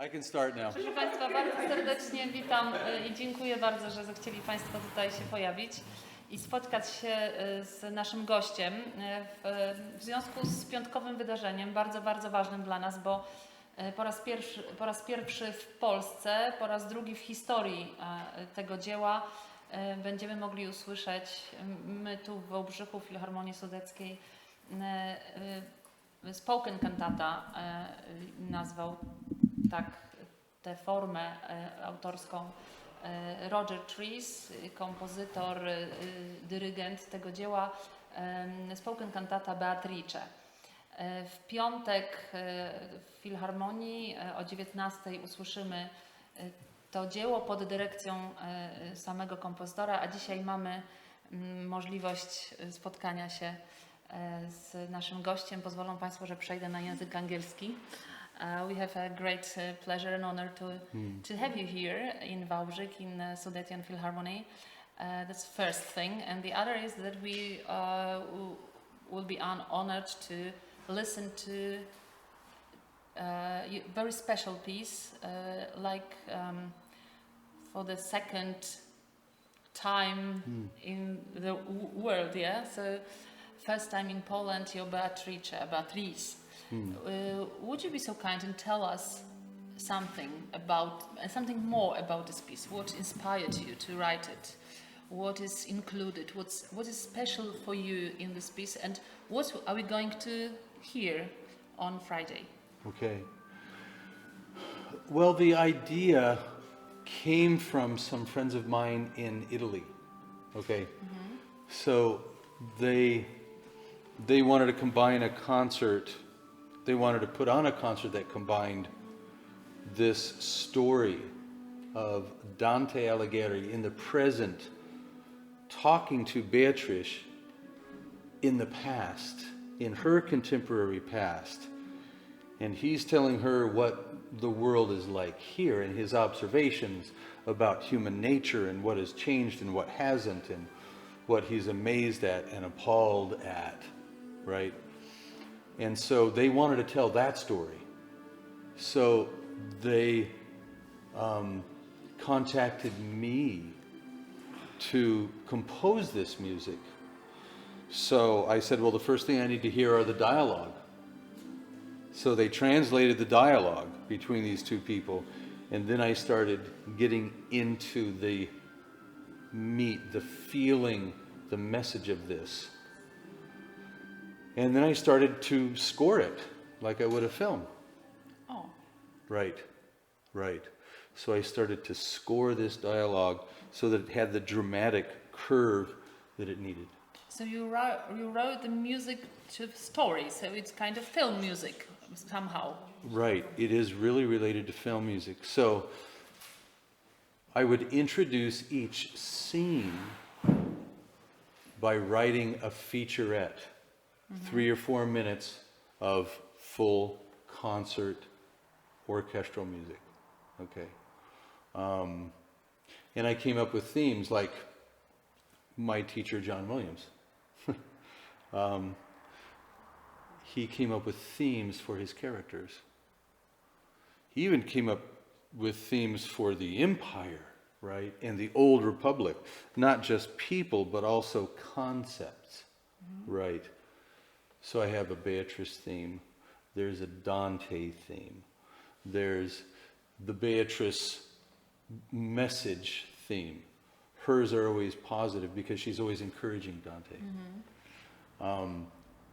I can start now. Proszę Państwa, bardzo serdecznie witam i dziękuję bardzo, że zechcieli Państwo tutaj się pojawić i spotkać się z naszym gościem w związku z piątkowym wydarzeniem, bardzo, bardzo ważnym dla nas, bo po raz pierwszy w Polsce, po raz drugi w historii tego dzieła będziemy mogli usłyszeć, my tu w Wałbrzychu, w Filharmonii Sudeckiej, spoken cantata nazwał tak tę formę autorską Rogera Treece'a, kompozytor, dyrygent tego dzieła, spoken cantata Beatrice. W piątek w Filharmonii o 19:00 usłyszymy to dzieło pod dyrekcją samego kompozytora, a dzisiaj mamy możliwość spotkania się z naszym gościem. Pozwolą Państwo, że przejdę na język angielski. We have a great pleasure and honor to have you here in Wałbrzych, in Sudetian Philharmony. That's the first thing. And the other is that we will be honored to listen to a very special piece, for the second time in the world, yeah? So first time in Poland, you're Beatrice. Would you be so kind and tell us something more about this piece? What inspired you to write it? What is included? What is special for you in this piece? And what are we going to hear on Friday? Okay. Well, the idea came from some friends of mine in Italy. Okay. So they wanted to combine a concert. They wanted to put on a concert that combined this story of Dante Alighieri in the present, talking to Beatrice in the past, in her contemporary past. And he's telling her what the world is like here and his observations about human nature and what has changed and what hasn't and what he's amazed at and appalled at, right? And so they wanted to tell that story. So they contacted me to compose this music. So I said, well, the first thing I need to hear are the dialogue. So they translated the dialogue between these two people, and then I started getting into the meat, the feeling, the message of this. And then I started to score it like I would a film. Oh. Right. So I started to score this dialogue so that it had the dramatic curve that it needed. So you wrote the music to the story, so it's kind of film music somehow. Right. It is really related to film music. So I would introduce each scene by writing a featurette, 3 or 4 minutes of full concert orchestral music. Okay. And I came up with themes like my teacher, John Williams. He came up with themes for his characters. He even came up with themes for the empire, right? And the old republic. Not just people, but also concepts, right? So I have a Beatrice theme. There's a Dante theme. There's the Beatrice message theme. Hers are always positive because she's always encouraging Dante.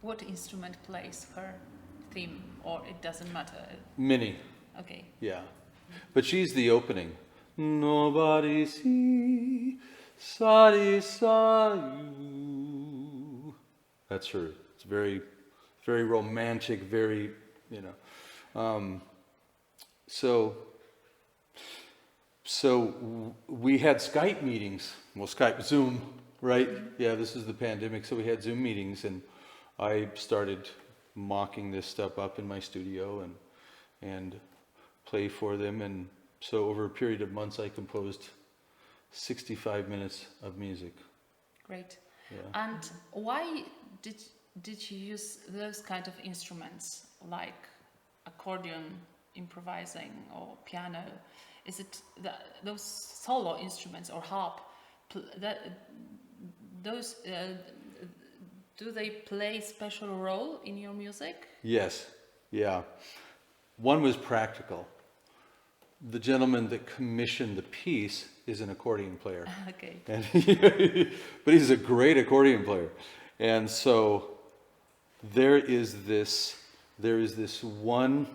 What instrument plays her theme, or it doesn't matter? Many. Okay. Yeah. But she's the opening. Nobody see, sari sa you. That's her. It's very, very romantic, very, So we had Skype meetings. Well, Zoom, right? Yeah, this is the pandemic, so we had Zoom meetings, and I started mocking this stuff up in my studio and play for them. And so over a period of months, I composed 65 minutes of music. Great. Yeah. And why did you use those kind of instruments like accordion improvising or piano? Is it those solo instruments or harp? Do they play special role in your music? Yes, yeah. One was practical. The gentleman that commissioned the piece is an accordion player. Okay. And but he's a great accordion player. And so there is this one,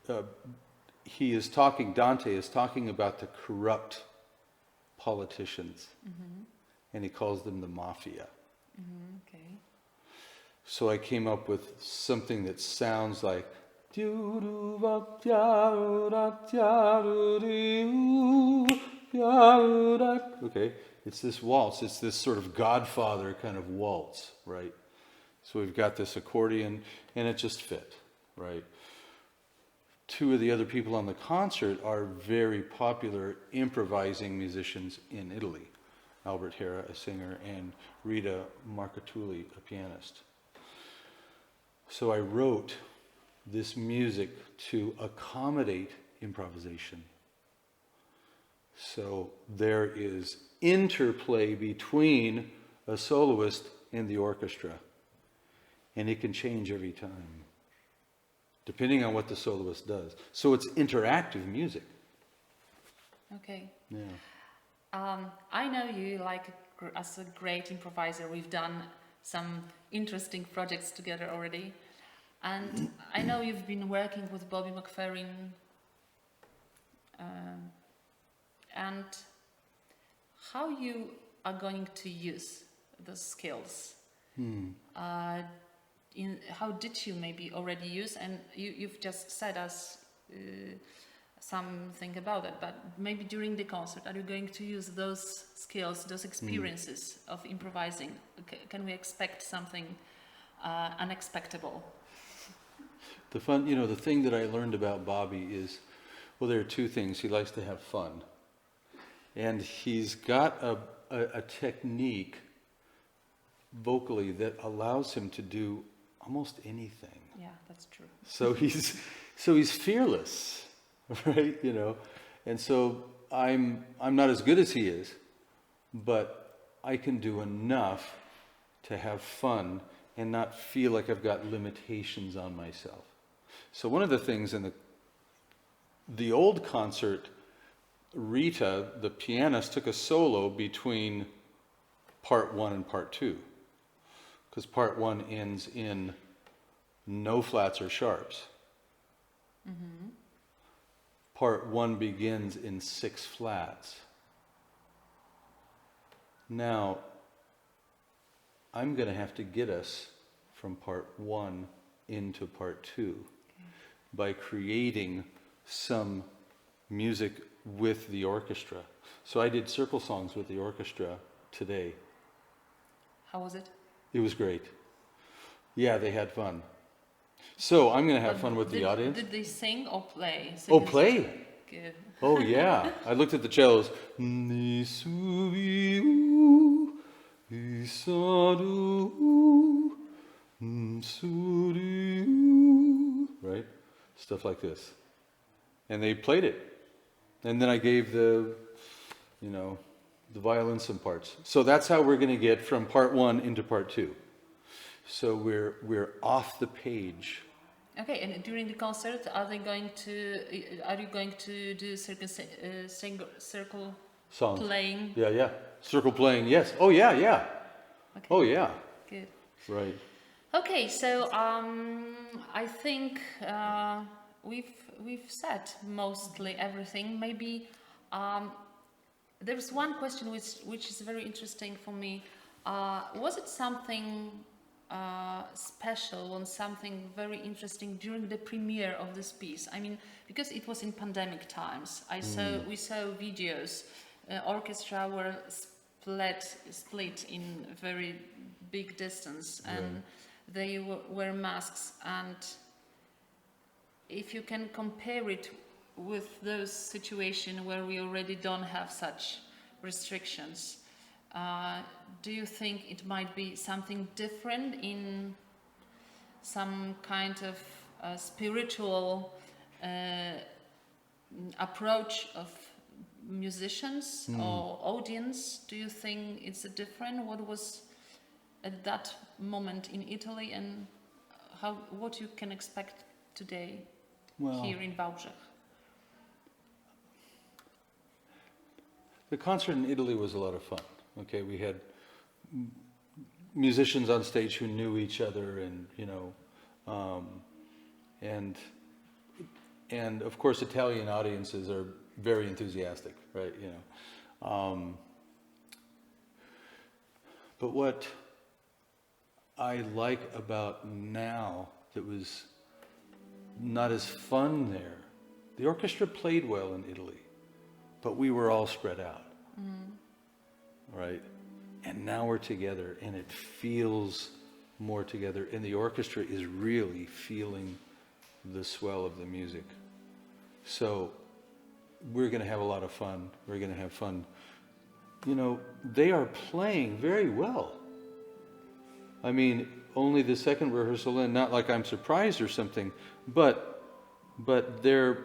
Dante is talking about the corrupt politicians. And he calls them the mafia. Okay. So I came up with something that sounds like, okay, it's this waltz, it's this sort of Godfather kind of waltz, right? So we've got this accordion, and it just fit, right? Two of the other people on the concert are very popular improvising musicians in Italy. Albert Hera, a singer, and Rita Marcatulli, a pianist. So I wrote this music to accommodate improvisation. So there is interplay between a soloist and the orchestra. And it can change every time, depending on what the soloist does. So it's interactive music. Okay. Yeah. I know you as a great improviser. We've done some interesting projects together already. And I know you've been working with Bobby McFerrin. And how you are going to use those skills? How did you maybe already use? And you've just said us something about it, but maybe during the concert, are you going to use those skills, those experiences of improvising? Can we expect something unexpected? The thing that I learned about Bobby is, well, there are two things. He likes to have fun. And he's got a technique vocally that allows him to do almost anything. Yeah, that's true. So he's fearless. Right, and so I'm not as good as he is, but I can do enough to have fun and not feel like I've got limitations on myself. So one of the things in the old concert, Rita, the pianist, took a solo between part 1 and part 2, because part 1 ends in no flats or sharps. Part 1 begins in 6 flats. Now, I'm going to have to get us from part 1 into part 2 by creating some music with the orchestra. So I did circle songs with the orchestra today. How was it? It was great. Yeah, they had fun. So I'm going to have fun with the audience. Did they sing or play? Oh, play? Good. Oh, yeah. I looked at the cellos. Right? Stuff like this. And they played it. And then I gave the violin some parts. So that's how we're going to get from part 1 into part 2. So we're off the page. Okay, and during the concert, are you going to do circle Songs. playing? Yeah. Circle playing, yes. Oh, yeah. Okay. Oh, yeah. Good. Right. Okay, so I think we've said mostly everything. Maybe there's one question which is very interesting for me. Was it something special or something very interesting during the premiere of this piece? I mean, because it was in pandemic times, we saw videos. Orchestra were split in very big distance, and they wear masks. And if you can compare it with those situations where we already don't have such restrictions, do you think it might be something different in some kind of spiritual approach of musicians or audience, do you think it's different? What was at that moment in Italy, and what you can expect today here in Wałbrzych? The concert in Italy was a lot of fun. Okay, we had musicians on stage who knew each other, and and of course Italian audiences are very enthusiastic, right? But what I like about now that was not as fun there, the orchestra played well in Italy, but we were all spread out, right? And now we're together, and it feels more together, and the orchestra is really feeling the swell of the music. So we're going to have a lot of fun. We're going to have fun. They are playing very well. I mean, only the second rehearsal in, not like I'm surprised or something, but they're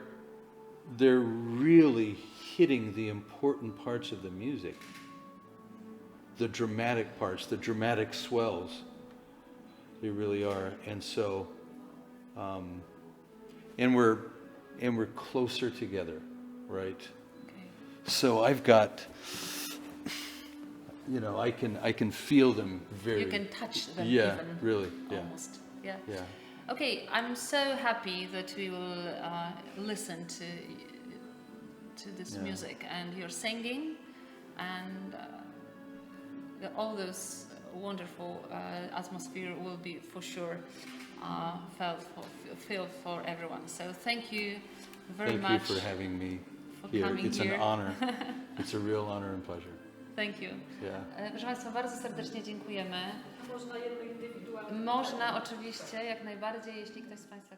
really hitting the important parts of the music. The dramatic parts, the dramatic swells. They really are. And so and we're closer together, right? Okay. So I've got, I can feel them very. You can touch them. Yeah, even, really. Yeah. Almost. Yeah. Yeah. Okay, I'm so happy that we will listen to this music, and your singing, and all those wonderful atmosphere will be for sure feel for everyone. So thank you very much. Thank you for having me here. It's here. an honor. It's a real honor and pleasure. Thank you. Yeah. Proszę Państwa, bardzo serdecznie dziękujemy. Można jedno indywidualne. Można oczywiście, jak najbardziej, jeśli ktoś z Państwa